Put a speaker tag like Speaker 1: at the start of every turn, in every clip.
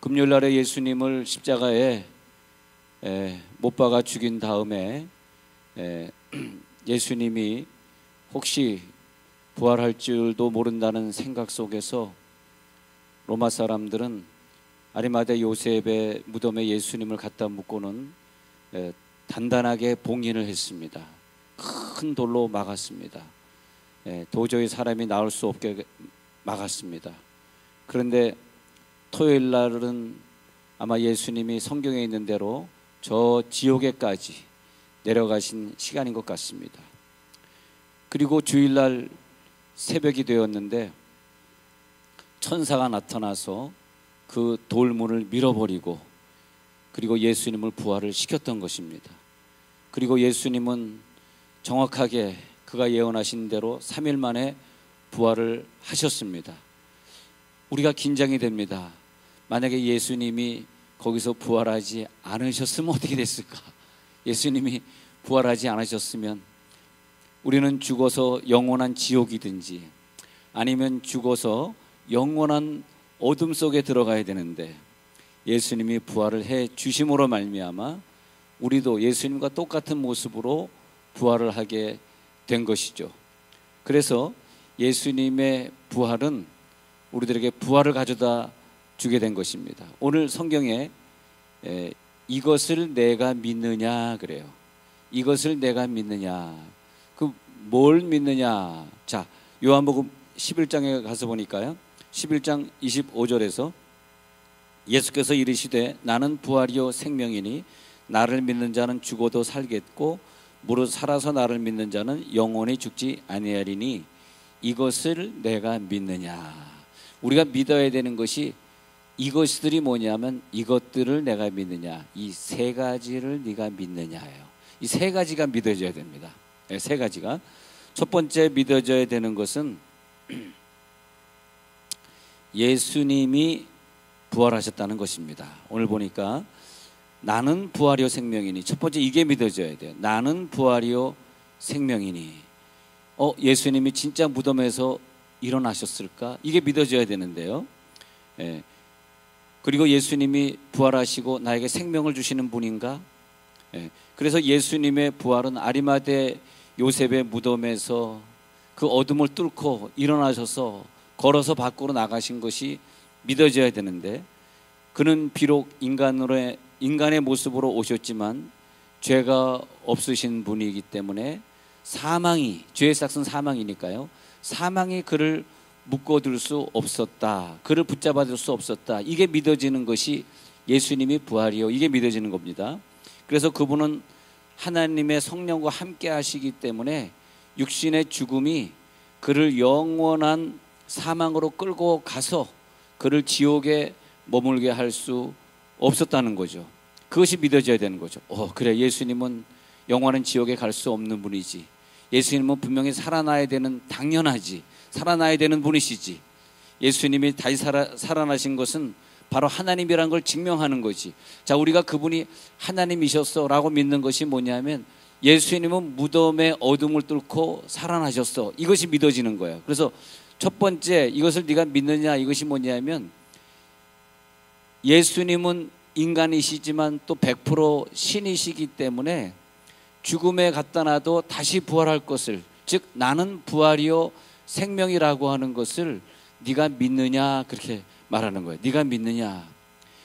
Speaker 1: 금요일 날에 예수님을 십자가에 못 박아 죽인 다음에 예수님이 혹시 부활할 줄도 모른다는 생각 속에서 로마 사람들은 아리마대 요셉의 무덤에 예수님을 갖다 묻고는 단단하게 봉인을 했습니다. 큰 돌로 막았습니다. 도저히 사람이 나올 수 없게 막았습니다. 그런데 토요일 날은 아마 예수님이 성경에 있는 대로 저 지옥에까지 내려가신 시간인 것 같습니다. 그리고 주일날 새벽이 되었는데 천사가 나타나서 그 돌문을 밀어버리고 그리고 예수님을 부활을 시켰던 것입니다. 그리고 예수님은 정확하게 그가 예언하신 대로 3일 만에 부활을 하셨습니다. 우리가 긴장이 됩니다. 만약에 예수님이 거기서 부활하지 않으셨으면 어떻게 됐을까? 예수님이 부활하지 않으셨으면 우리는 죽어서 영원한 지옥이든지 아니면 죽어서 영원한 어둠 속에 들어가야 되는데 예수님이 부활을 해 주심으로 말미암아 우리도 예수님과 똑같은 모습으로 부활을 하게 된 것이죠. 그래서 예수님의 부활은 우리들에게 부활을 가져다 주게 된 것입니다. 오늘 성경에 이것을 내가 믿느냐 그래요. 이것을 내가 믿느냐. 그 뭘 믿느냐. 자, 요한복음 11장에 가서 보니까요. 11장 25절에서 예수께서 이르시되 나는 부활이요 생명이니 나를 믿는 자는 죽어도 살겠고 무릇 살아서 나를 믿는 자는 영원히 죽지 아니하리니 이것을 내가 믿느냐. 우리가 믿어야 되는 것이 이것들이 뭐냐면 이것들을 내가 믿느냐. 이 세 가지를 네가 믿느냐예요. 이 세 가지가 믿어져야 됩니다. 세 가지가. 첫 번째 믿어져야 되는 것은 예수님이 부활하셨다는 것입니다. 오늘 보니까 나는 부활이요 생명이니 첫 번째 이게 믿어져야 돼요. 나는 부활이요 생명이니 예수님이 진짜 무덤에서 일어나셨을까? 이게 믿어져야 되는데요. 그리고 예수님이 부활하시고 나에게 생명을 주시는 분인가? 그래서 예수님의 부활은 아리마대 요셉의 무덤에서 그 어둠을 뚫고 일어나셔서 걸어서 밖으로 나가신 것이 믿어져야 되는데 그는 비록 인간의 모습으로 오셨지만 죄가 없으신 분이기 때문에 죄의 삭은 사망이니까요. 사망이 그를 묶어둘 수 없었다. 그를 붙잡아둘 수 없었다. 이게 믿어지는 것이 예수님이 부활이요. 이게 믿어지는 겁니다. 그래서 그분은 하나님의 성령과 함께 하시기 때문에 육신의 죽음이 그를 영원한 사망으로 끌고 가서 그를 지옥에 머물게 할 수 없었다는 거죠. 그것이 믿어져야 되는 거죠. 그래, 예수님은 영원한 지옥에 갈 수 없는 분이지. 예수님은 분명히 살아나야 되는, 당연하지. 살아나야 되는 분이시지. 예수님이 다시 살아나신 것은 바로 하나님이라는 걸 증명하는 거지. 자, 우리가 그분이 하나님이셨어 라고 믿는 것이 뭐냐면 예수님은 무덤의 어둠을 뚫고 살아나셨어. 이것이 믿어지는 거예요. 그래서 첫 번째 이것을 네가 믿느냐 이것이 뭐냐면 예수님은 인간이시지만 또 100% 신이시기 때문에 죽음에 갖다 놔도 다시 부활할 것을, 즉 나는 부활이요 생명이라고 하는 것을 네가 믿느냐 그렇게 말하는 거예요. 네가 믿느냐.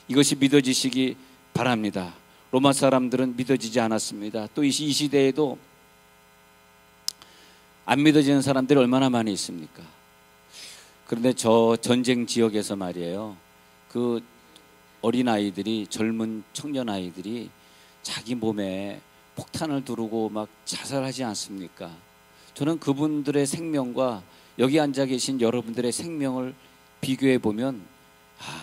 Speaker 1: 이것이 믿어지시기 바랍니다. 로마 사람들은 믿어지지 않았습니다. 또 이 시대에도 안 믿어지는 사람들이 얼마나 많이 있습니까? 그런데 저 전쟁 지역에서 말이에요. 그 어린아이들이, 젊은 청년아이들이 자기 몸에 폭탄을 두르고 막 자살하지 않습니까? 저는 그분들의 생명과 여기 앉아 계신 여러분들의 생명을 비교해 보면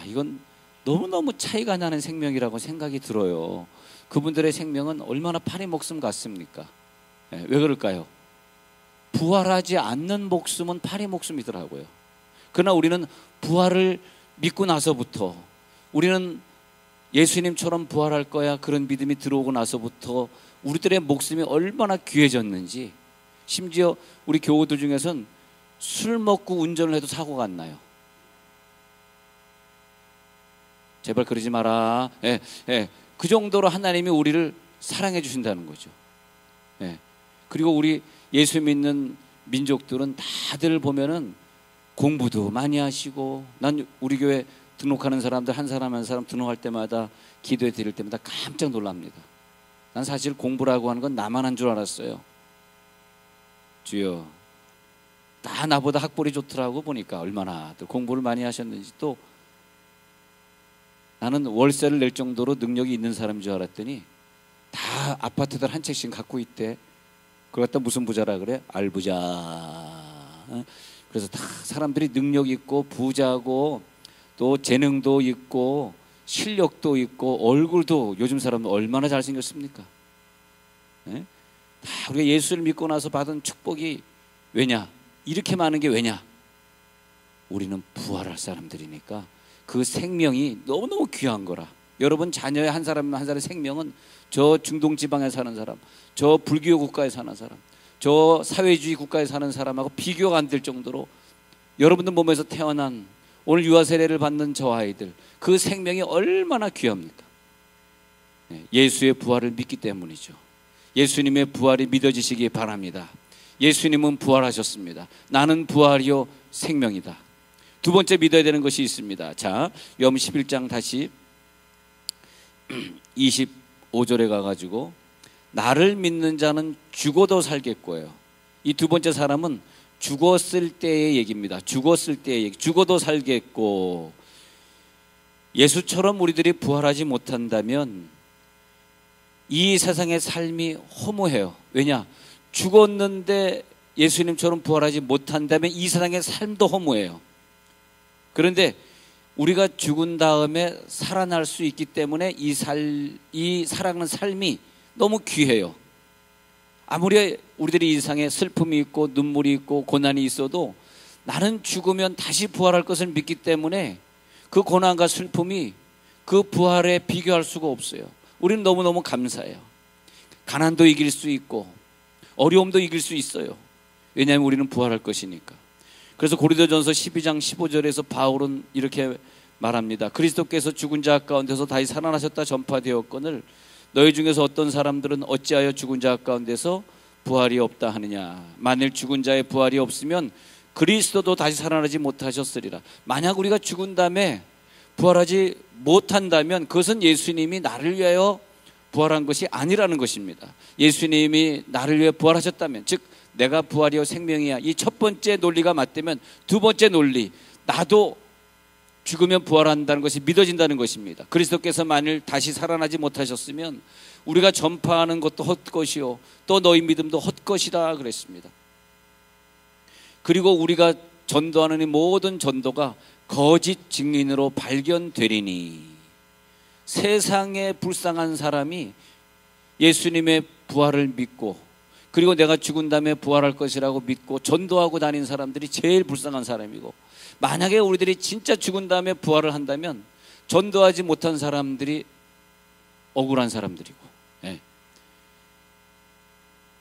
Speaker 1: 이건 너무너무 차이가 나는 생명이라고 생각이 들어요. 그분들의 생명은 얼마나 파리 목숨 같습니까? 왜 그럴까요? 부활하지 않는 목숨은 파리 목숨이더라고요. 그러나 우리는 부활을 믿고 나서부터, 우리는 예수님처럼 부활할 거야 그런 믿음이 들어오고 나서부터 우리들의 목숨이 얼마나 귀해졌는지. 심지어 우리 교우들 중에서는 술 먹고 운전을 해도 사고가 안 나요. 제발 그러지 마라. 예, 예. 그 정도로 하나님이 우리를 사랑해 주신다는 거죠. 예. 그리고 우리 예수 믿는 민족들은 다들 보면은 공부도 많이 하시고, 난 우리 교회 등록하는 사람들 한 사람 한 사람 등록할 때마다 기도해 드릴 때마다 깜짝 놀랍니다. 난 사실 공부라고 하는 건 나만 한 줄 알았어요. 주여, 다 나보다 학벌이 좋더라고. 보니까 얼마나 공부를 많이 하셨는지. 또 나는 월세를 낼 정도로 능력이 있는 사람인 줄 알았더니 다 아파트들 한 채씩 갖고 있대. 그걸 갖다 무슨 부자라 그래? 알부자. 그래서 다 사람들이 능력 있고 부자고 또 재능도 있고 실력도 있고 얼굴도, 요즘 사람은 얼마나 잘생겼습니까? 네? 다 우리가 예수를 믿고 나서 받은 축복이 왜냐? 이렇게 많은 게 왜냐? 우리는 부활할 사람들이니까 그 생명이 너무너무 귀한 거라. 여러분 자녀의 한 사람 한 사람의 생명은 저 중동 지방에 사는 사람, 저 불교 국가에 사는 사람, 저 사회주의 국가에 사는 사람하고 비교가 안 될 정도로, 여러분들 몸에서 태어난 오늘 유아 세례를 받는 저 아이들, 그 생명이 얼마나 귀합니까? 예수의 부활을 믿기 때문이죠. 예수님의 부활이 믿어지시기 바랍니다. 예수님은 부활하셨습니다. 나는 부활이요 생명이다. 두 번째 믿어야 되는 것이 있습니다. 자, 요한 11장 다시 25절에 가가지고 나를 믿는 자는 죽어도 살겠고요. 이 두 번째 사람은 죽었을 때의 얘기입니다. 죽었을 때의 얘기. 죽어도 살겠고, 예수처럼 우리들이 부활하지 못한다면 이 세상의 삶이 허무해요. 왜냐? 죽었는데 예수님처럼 부활하지 못한다면 이 세상의 삶도 허무해요. 그런데 우리가 죽은 다음에 살아날 수 있기 때문에 이 살아가는 삶이 너무 귀해요. 아무리 우리들이 이 세상에 슬픔이 있고 눈물이 있고 고난이 있어도 나는 죽으면 다시 부활할 것을 믿기 때문에 그 고난과 슬픔이 그 부활에 비교할 수가 없어요. 우리는 너무너무 감사해요. 가난도 이길 수 있고 어려움도 이길 수 있어요. 왜냐하면 우리는 부활할 것이니까. 그래서 고린도전서 12장 15절에서 바울은 이렇게 말합니다. 그리스도께서 죽은 자 가운데서 다시 살아나셨다 전파되었거늘 너희 중에서 어떤 사람들은 어찌하여 죽은 자 가운데서 부활이 없다 하느냐. 만일 죽은 자의 부활이 없으면 그리스도도 다시 살아나지 못하셨으리라. 만약 우리가 죽은 다음에 부활하지 못한다면 그것은 예수님이 나를 위하여 부활한 것이 아니라는 것입니다. 예수님이 나를 위해 부활하셨다면, 즉 내가 부활이요 생명이야, 이 첫 번째 논리가 맞다면 두 번째 논리, 나도 죽으면 부활한다는 것이 믿어진다는 것입니다. 그리스도께서 만일 다시 살아나지 못하셨으면 우리가 전파하는 것도 헛것이요 또 너희 믿음도 헛것이다 그랬습니다. 그리고 우리가 전도하는 이 모든 전도가 거짓 증인으로 발견되리니, 세상에 불쌍한 사람이 예수님의 부활을 믿고 그리고 내가 죽은 다음에 부활할 것이라고 믿고 전도하고 다닌 사람들이 제일 불쌍한 사람이고, 만약에 우리들이 진짜 죽은 다음에 부활을 한다면 전도하지 못한 사람들이 억울한 사람들이고,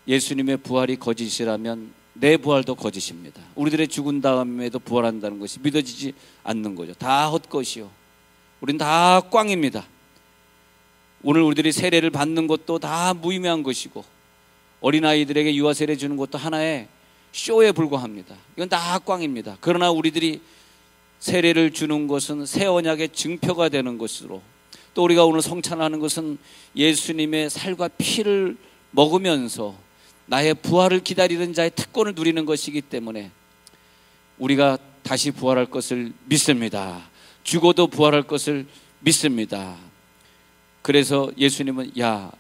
Speaker 1: 예수님의 부활이 거짓이라면 내 부활도 거짓입니다. 우리들의 죽은 다음에도 부활한다는 것이 믿어지지 않는 거죠. 다 헛것이요, 우린 다 꽝입니다. 오늘 우리들이 세례를 받는 것도 다 무의미한 것이고, 어린아이들에게 유아 세례 주는 것도 하나의 쇼에 불과합니다. 이건 다 꽝입니다. 그러나 우리들이 세례를 주는 것은 새 언약의 증표가 되는 것으로, 또 우리가 오늘 성찬하는 것은 예수님의 살과 피를 먹으면서 나의 부활을 기다리는 자의 특권을 누리는 것이기 때문에 우리가 다시 부활할 것을 믿습니다. 죽어도 부활할 것을 믿습니다. 그래서 예수님은 야,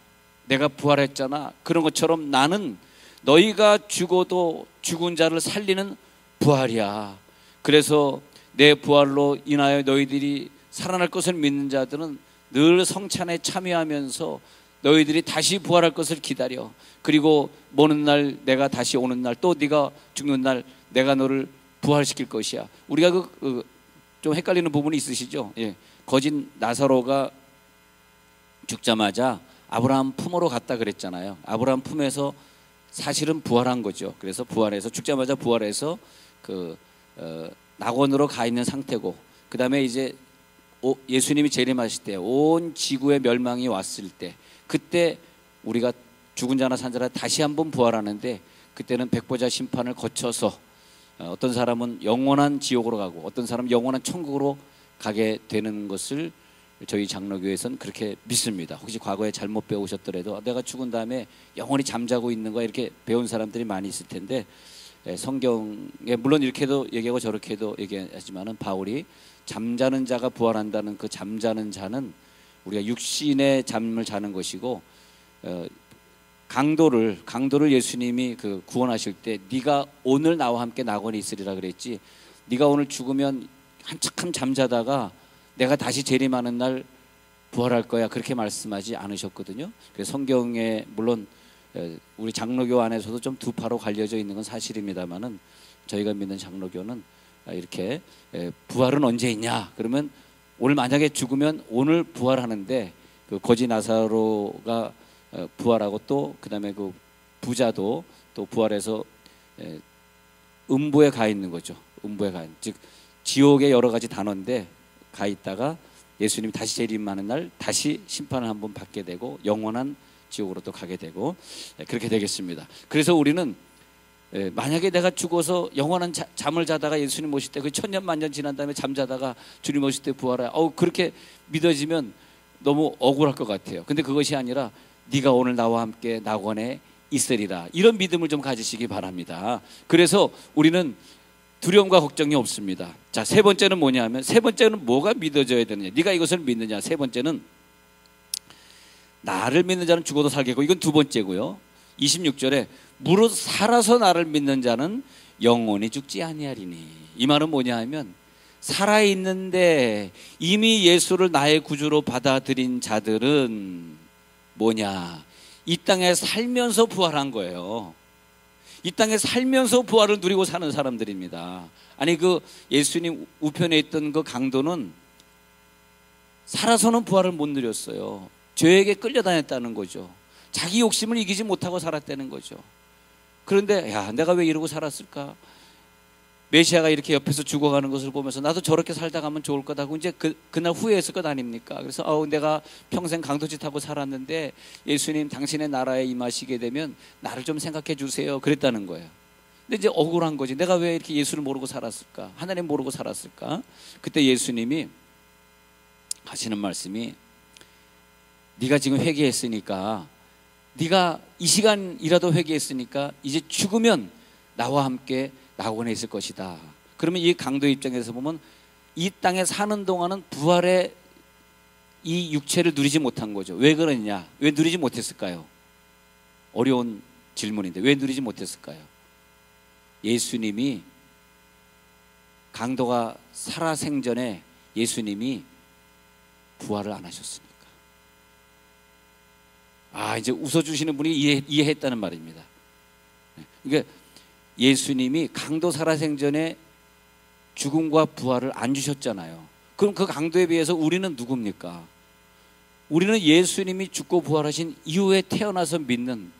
Speaker 1: 내가 부활했잖아. 그런 것처럼 나는 너희가 죽어도 죽은 자를 살리는 부활이야. 그래서 내 부활로 인하여 너희들이 살아날 것을 믿는 자들은 늘 성찬에 참여하면서 너희들이 다시 부활할 것을 기다려. 그리고 모는 날 내가 다시 오는 날, 또 네가 죽는 날 내가 너를 부활시킬 것이야. 우리가 좀 헷갈리는 부분이 있으시죠? 예. 거짓 나사로가 죽자마자 아브라함 품으로 갔다 그랬잖아요. 아브라함 품에서 사실은 부활한 거죠. 그래서 부활해서, 죽자마자 부활해서 낙원으로 가 있는 상태고, 그 다음에 이제 예수님이 재림하실 때 온 지구의 멸망이 왔을 때 그때 우리가 죽은 자나 산 자라 다시 한번 부활하는데 그때는 백보자 심판을 거쳐서 어떤 사람은 영원한 지옥으로 가고 어떤 사람은 영원한 천국으로 가게 되는 것을 저희 장로교에서는 그렇게 믿습니다. 혹시 과거에 잘못 배우셨더라도 내가 죽은 다음에 영원히 잠자고 있는 거야 이렇게 배운 사람들이 많이 있을 텐데 성경에 물론 이렇게도 얘기하고 저렇게도 얘기하지만은 바울이 잠자는 자가 부활한다는 그 잠자는 자는 우리가 육신의 잠을 자는 것이고 강도를 예수님이 그 구원하실 때 네가 오늘 나와 함께 낙원에 있으리라 그랬지 네가 오늘 죽으면 한참 잠자다가 내가 다시 재림하는 날 부활할 거야 그렇게 말씀하지 않으셨거든요. 그래서 성경에 물론 우리 장로교 안에서도 좀 두 파로 갈려져 있는 건 사실입니다만은 저희가 믿는 장로교는 이렇게 부활은 언제 있냐 그러면 오늘 만약에 죽으면 오늘 부활하는데 그 거지 나사로가 부활하고 또 그다음에 그 부자도 또 부활해서 음부에 가 있는 거죠. 음부에 가 있는 즉 지옥의 여러 가지 단어인데 가 있다가 예수님이 다시 재림하는 날 다시 심판을 한번 받게 되고 영원한 지옥으로 또 가게 되고 그렇게 되겠습니다. 그래서 우리는 만약에 내가 죽어서 영원한 잠을 자다가 예수님 오실 때 그 천년 만년 지난 다음에 잠자다가 주님 오실 때 부활해 그렇게 믿어지면 너무 억울할 것 같아요. 근데 그것이 아니라 네가 오늘 나와 함께 낙원에 있으리라 이런 믿음을 좀 가지시기 바랍니다. 그래서 우리는 두려움과 걱정이 없습니다. 자, 세 번째는 뭐냐 세 번째는 뭐가 믿어져야 되느냐 네가 이것을 믿느냐 세 번째는 나를 믿는 자는 죽어도 살겠고 이건 두 번째고요. 26절에 무릇 살아서 나를 믿는 자는 영원히 죽지 아니하리니 이 말은 뭐냐 하면 살아있는데 이미 예수를 나의 구주로 받아들인 자들은 뭐냐 이 땅에 살면서 부활한 거예요. 이 땅에 살면서 부활을 누리고 사는 사람들입니다. 아니 그 예수님 우편에 있던 그 강도는 살아서는 부활을 못 누렸어요. 죄에게 끌려다녔다는 거죠. 자기 욕심을 이기지 못하고 살았다는 거죠. 그런데 야 내가 왜 이러고 살았을까? 메시아가 이렇게 옆에서 죽어가는 것을 보면서 나도 저렇게 살다 가면 좋을 거다고 이제 그날 후회했을 것 아닙니까? 그래서 내가 평생 강도짓하고 살았는데 예수님 당신의 나라에 임하시게 되면 나를 좀 생각해 주세요 그랬다는 거예요. 근데 이제 억울한 거지. 내가 왜 이렇게 예수를 모르고 살았을까? 하나님 모르고 살았을까? 그때 예수님이 하시는 말씀이 네가 지금 회개했으니까 네가 이 시간이라도 회개했으니까 이제 죽으면 나와 함께 낙원에 있을 것이다. 그러면 이 강도의 입장에서 보면 이 땅에 사는 동안은 부활의 이 육체를 누리지 못한 거죠. 왜 그러냐? 왜 누리지 못했을까요? 어려운 질문인데 왜 누리지 못했을까요? 예수님이 강도가 살아생전에 예수님이 부활을 안 하셨으니까. 이제 웃어주시는 분이 이해했다는 말입니다. 그러니까 예수님이 강도 살아생전에 죽음과 부활을 안 주셨잖아요. 그럼 그 강도에 비해서 우리는 누굽니까? 우리는 예수님이 죽고 부활하신 이후에 태어나서 믿는,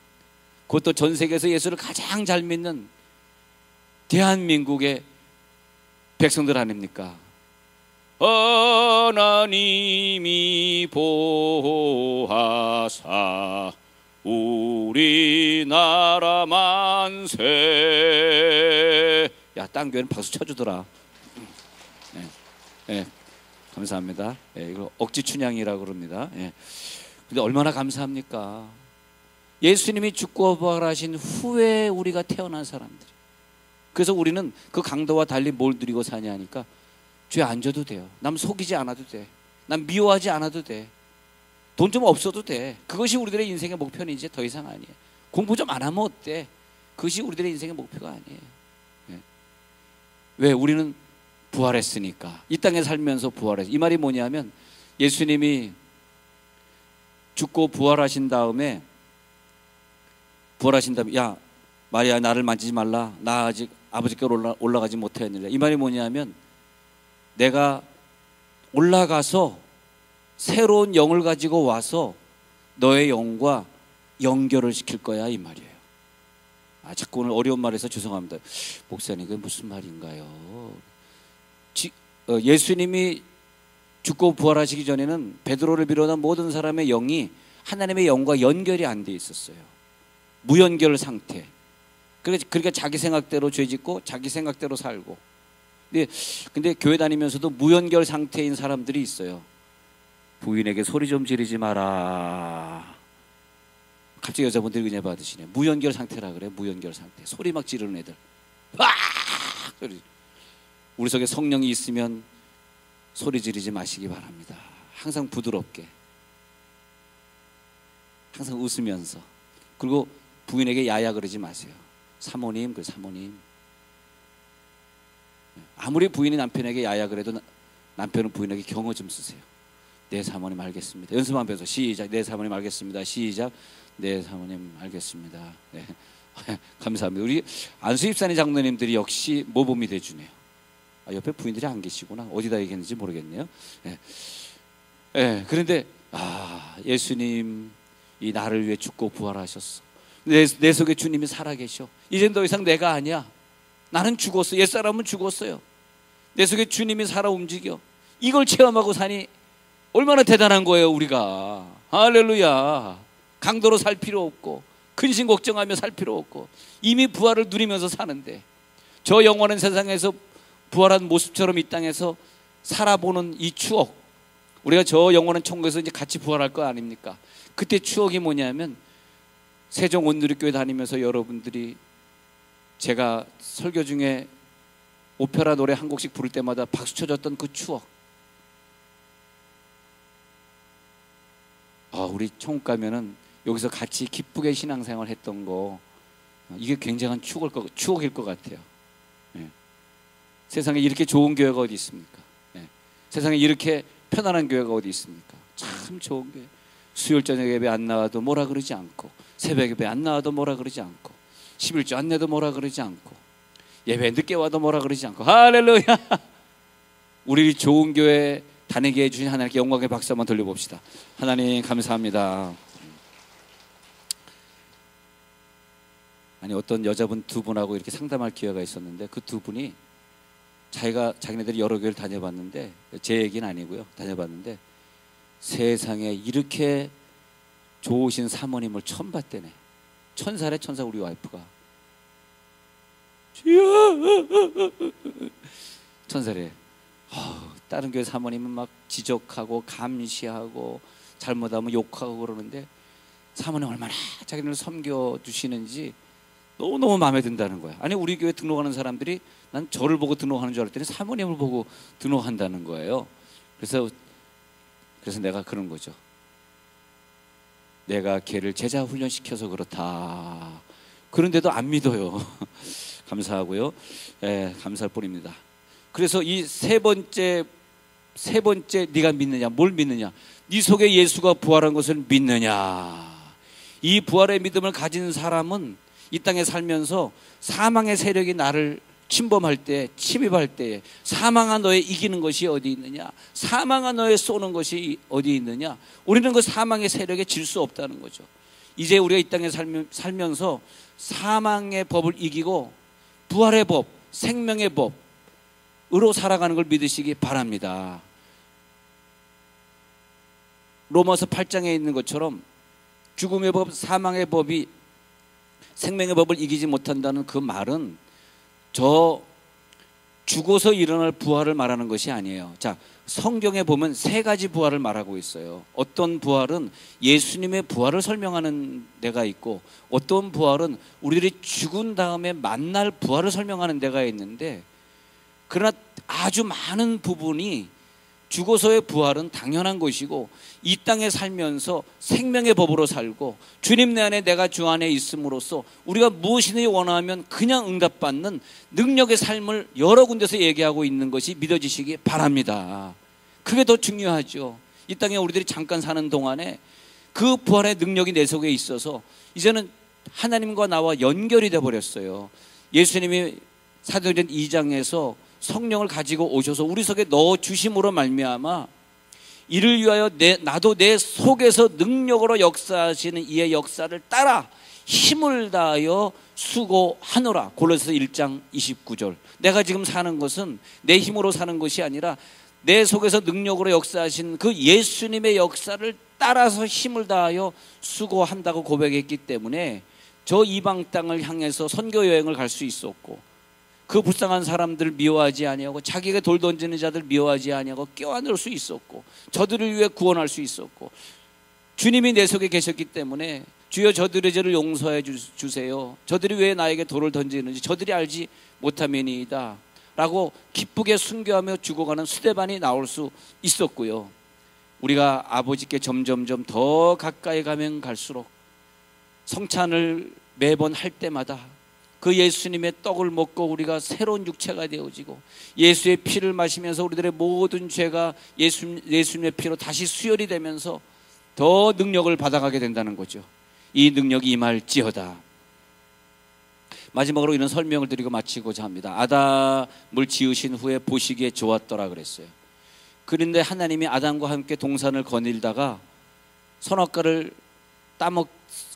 Speaker 1: 그것도 전 세계에서 예수를 가장 잘 믿는 대한민국의 백성들 아닙니까? 하나님이 보호하사 우리나라 만세. 야, 딴 교회는 박수 쳐주더라. 네, 감사합니다. 이거 억지 춘향이라고 그럽니다. 근데 얼마나 감사합니까? 예수님이 죽고 부활하신 후에 우리가 태어난 사람들. 그래서 우리는 그 강도와 달리 뭘 누리고 사냐 하니까 죄 안 져도 돼요. 남 속이지 않아도 돼. 남 미워하지 않아도 돼. 돈 좀 없어도 돼. 그것이 우리들의 인생의 목표는 이제 더 이상 아니에요. 공부 좀 안 하면 어때? 그것이 우리들의 인생의 목표가 아니에요. 왜? 우리는 부활했으니까. 이 땅에 살면서 부활했어요. 이 말이 뭐냐면 예수님이 죽고 부활하신 다음에 야 마리아 나를 만지지 말라. 나 아직 아버지께로 올라가지 못하였느니라. 이 말이 뭐냐면 내가 올라가서 새로운 영을 가지고 와서 너의 영과 연결을 시킬 거야 이 말이에요. 자꾸 오늘 어려운 말해서 죄송합니다. 목사님 그게 무슨 말인가요? 예수님이 죽고 부활하시기 전에는 베드로를 비롯한 모든 사람의 영이 하나님의 영과 연결이 안 돼 있었어요. 무연결 상태. 그러니까 자기 생각대로 죄짓고 자기 생각대로 살고. 근데 교회 다니면서도 무연결 상태인 사람들이 있어요. 부인에게 소리 좀 지르지 마라. 갑자기 여자분들이 은혜 받으시네. 무연결 상태라 그래. 무연결 상태. 소리 막 지르는 애들. 우리 속에 성령이 있으면 소리 지르지 마시기 바랍니다. 항상 부드럽게, 항상 웃으면서. 그리고 부인에게 야야 그러지 마세요. 사모님, 그 사모님. 아무리 부인이 남편에게 야야 그래도 남편은 부인에게 경어 좀 쓰세요. 네 사모님 알겠습니다. 연습 한번 해서 시작. 네 사모님 알겠습니다. 시작. 네 사모님 알겠습니다. 네. 감사합니다. 우리 안수입산의 장로님들이 역시 모범이 돼주네요. 옆에 부인들이 안 계시구나. 어디다 얘기했는지 모르겠네요. 네. 네. 그런데 예수님 이 나를 위해 죽고 부활하셨어. 내 속에 주님이 살아계셔. 이젠 더 이상 내가 아니야. 나는 죽었어. 옛사람은 죽었어요. 내 속에 주님이 살아 움직여. 이걸 체험하고 사니 얼마나 대단한 거예요, 우리가. 할렐루야. 강도로 살 필요 없고 근심 걱정하며 살 필요 없고 이미 부활을 누리면서 사는데, 저 영원한 세상에서 부활한 모습처럼 이 땅에서 살아보는 이 추억, 우리가 저 영원한 천국에서 이제 같이 부활할 거 아닙니까? 그때 추억이 뭐냐면, 세종 온누리교회 다니면서 여러분들이 제가 설교 중에 오페라 노래 한 곡씩 부를 때마다 박수 쳐줬던 그 추억. 우리 천국 가면은 여기서 같이 기쁘게 신앙생활 했던 거, 이게 굉장한 추억일 것 같아요. 네. 세상에 이렇게 좋은 교회가 어디 있습니까? 네. 세상에 이렇게 편안한 교회가 어디 있습니까? 참 좋은 교회. 수요일 저녁 예배 안 나와도 뭐라 그러지 않고, 새벽 예배 안 나와도 뭐라 그러지 않고, 11조 안 내도 뭐라 그러지 않고, 예배 늦게 와도 뭐라 그러지 않고. 할렐루야. 우리 좋은 교회 다니게 해주신 하나님께 영광의 박수 한번 돌려봅시다. 하나님 감사합니다. 아니, 어떤 여자분 두 분하고 이렇게 상담할 기회가 있었는데, 그 두 분이 자기네들이 여러 교회를 다녀봤는데, 제 얘기는 아니고요, 다녀봤는데 세상에 이렇게 좋으신 사모님을 처음 봤대네. 천사래, 천사. 우리 와이프가 천사래. 다른 교회 사모님은 막 지적하고 감시하고 잘못하면 욕하고 그러는데, 사모님 얼마나 자기를 섬겨주시는지 너무너무 마음에 든다는 거야. 아니, 우리 교회 등록하는 사람들이 난 저를 보고 등록하는 줄 알았더니 사모님을 보고 등록한다는 거예요. 그래서 내가 그런 거죠. 내가 걔를 제자 훈련시켜서 그렇다. 그런데도 안 믿어요. 감사하고요. 감사할 뿐입니다. 그래서 이 세 번째 네가 믿느냐? 뭘 믿느냐? 네 속에 예수가 부활한 것을 믿느냐? 이 부활의 믿음을 가진 사람은 이 땅에 살면서 사망의 세력이 나를 침범할 때, 침입할 때, 사망아 너의 이기는 것이 어디 있느냐? 사망아 너의 쏘는 것이 어디 있느냐? 우리는 그 사망의 세력에 질 수 없다는 거죠. 이제 우리가 이 땅에 살면서 사망의 법을 이기고 부활의 법, 생명의 법으로 살아가는 걸 믿으시기 바랍니다. 로마서 8장에 있는 것처럼 죽음의 법, 사망의 법이 생명의 법을 이기지 못한다는 그 말은 저 죽어서 일어날 부활을 말하는 것이 아니에요. 자, 성경에 보면 세 가지 부활을 말하고 있어요. 어떤 부활은 예수님의 부활을 설명하는 데가 있고, 어떤 부활은 우리들이 죽은 다음에 만날 부활을 설명하는 데가 있는데, 그러나 아주 많은 부분이 죽어서의 부활은 당연한 것이고, 이 땅에 살면서 생명의 법으로 살고 주님 내 안에 내가 주 안에 있음으로써 우리가 무엇이든지 원하면 그냥 응답받는 능력의 삶을 여러 군데서 얘기하고 있는 것이 믿어지시기 바랍니다. 그게 더 중요하죠. 이 땅에 우리들이 잠깐 사는 동안에 그 부활의 능력이 내 속에 있어서 이제는 하나님과 나와 연결이 돼 버렸어요. 예수님이 사도행전 2장에서 성령을 가지고 오셔서 우리 속에 넣어 주심으로 말미암아 이를 위하여 나도 내 속에서 능력으로 역사하시는 이의 역사를 따라 힘을 다하여 수고하노라. 골로새서 1장 29절. 내가 지금 사는 것은 내 힘으로 사는 것이 아니라 내 속에서 능력으로 역사하신 그 예수님의 역사를 따라서 힘을 다하여 수고한다고 고백했기 때문에 저 이방 땅을 향해서 선교 여행을 갈 수 있었고, 그 불쌍한 사람들 미워하지 아니하고 자기에게 돌 던지는 자들 미워하지 아니하고 껴안을 수 있었고, 저들을 위해 구원할 수 있었고, 주님이 내 속에 계셨기 때문에 주여 저들의 죄를 용서해 주세요, 저들이 왜 나에게 돌을 던지는지 저들이 알지 못함이니이다 라고 기쁘게 순교하며 죽어가는 스데반이 나올 수 있었고요. 우리가 아버지께 점점점 더 가까이 가면 갈수록 성찬을 매번 할 때마다 그 예수님의 떡을 먹고 우리가 새로운 육체가 되어지고, 예수의 피를 마시면서 우리들의 모든 죄가 예수님의 피로 다시 수혈이 되면서 더 능력을 받아가게 된다는 거죠. 이 능력이 임할지어다. 마지막으로 이런 설명을 드리고 마치고자 합니다. 아담을 지으신 후에 보시기에 좋았더라 그랬어요. 그런데 하나님이 아담과 함께 동산을 거닐다가 선악과를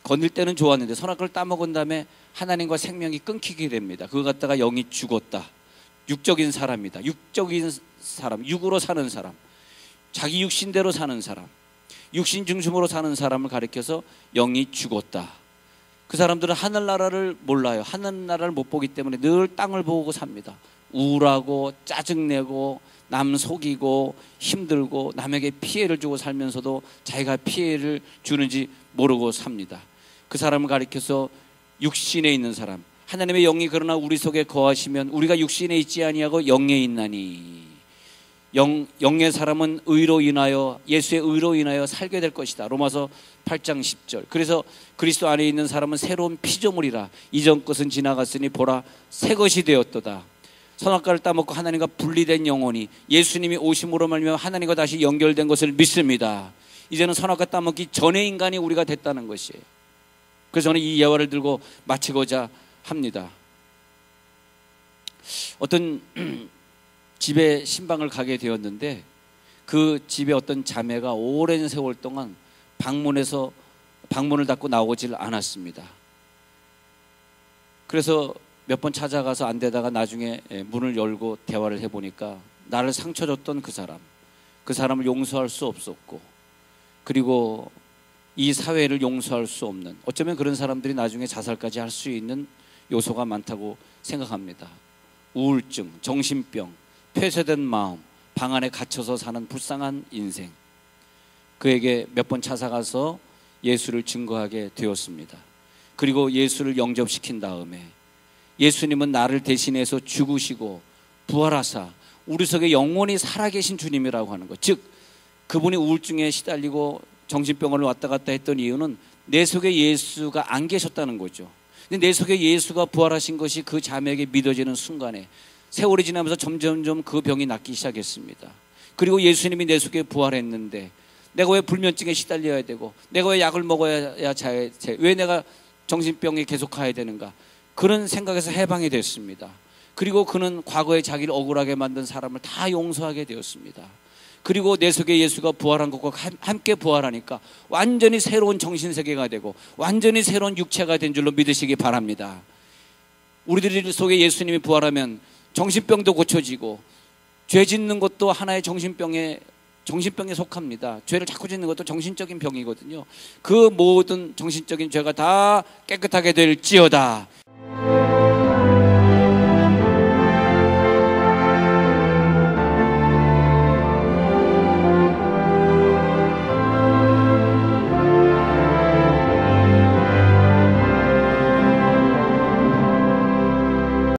Speaker 1: 거닐 때는 좋았는데 선악과를 따먹은 다음에 하나님과 생명이 끊기게 됩니다. 그거 갖다가 영이 죽었다. 육적인 사람이다. 육적인 사람, 육으로 사는 사람, 자기 육신대로 사는 사람, 육신 중심으로 사는 사람을 가리켜서 영이 죽었다. 그 사람들은 하늘나라를 몰라요. 하늘나라를 못 보기 때문에 늘 땅을 보고 삽니다. 우울하고 짜증내고 남 속이고 힘들고 남에게 피해를 주고 살면서도 자기가 피해를 주는지 모르고 삽니다. 그 사람을 가리켜서 육신에 있는 사람, 하나님의 영이 그러나 우리 속에 거하시면 우리가 육신에 있지 아니하고 영에 있나니, 영의 사람은 의로 인하여, 예수의 의로 인하여 살게 될 것이다. 로마서 8장 10절. 그래서 그리스도 안에 있는 사람은 새로운 피조물이라, 이전 것은 지나갔으니 보라 새 것이 되었도다. 선악과를 따먹고 하나님과 분리된 영혼이 예수님이 오심으로 말미암아 하나님과 다시 연결된 것을 믿습니다. 이제는 선악과 따먹기 전의 인간이 우리가 됐다는 것이에요. 그래서 저는 이 예화를 들고 마치고자 합니다. 어떤 집에 신방을 가게 되었는데, 그 집에 어떤 자매가 오랜 세월 동안 방문을 닫고 나오질 않았습니다. 그래서 몇 번 찾아가서 안 되다가 나중에 문을 열고 대화를 해보니까 나를 상처 줬던 그 사람을 용서할 수 없었고, 그리고 이 사회를 용서할 수 없는, 어쩌면 그런 사람들이 나중에 자살까지 할 수 있는 요소가 많다고 생각합니다. 우울증, 정신병, 폐쇄된 마음, 방 안에 갇혀서 사는 불쌍한 인생. 그에게 몇 번 찾아가서 예수를 증거하게 되었습니다. 그리고 예수를 영접시킨 다음에 예수님은 나를 대신해서 죽으시고 부활하사 우리 속에 영원히 살아계신 주님이라고 하는 것, 즉 그분이 우울증에 시달리고 정신병원을 왔다 갔다 했던 이유는 내 속에 예수가 안 계셨다는 거죠. 근데 내 속에 예수가 부활하신 것이 그 자매에게 믿어지는 순간에 세월이 지나면서 점점점 그 병이 낫기 시작했습니다. 그리고 예수님이 내 속에 부활했는데 내가 왜 불면증에 시달려야 되고, 내가 왜 약을 먹어야 왜 내가 정신병에 계속 가야 되는가, 그런 생각에서 해방이 됐습니다. 그리고 그는 과거에 자기를 억울하게 만든 사람을 다 용서하게 되었습니다. 그리고 내 속에 예수가 부활한 것과 함께 부활하니까 완전히 새로운 정신세계가 되고 완전히 새로운 육체가 된 줄로 믿으시기 바랍니다. 우리들 속에 예수님이 부활하면 정신병도 고쳐지고, 죄 짓는 것도 하나의 정신병에 속합니다. 죄를 자꾸 짓는 것도 정신적인 병이거든요. 그 모든 정신적인 죄가 다 깨끗하게 될지어다.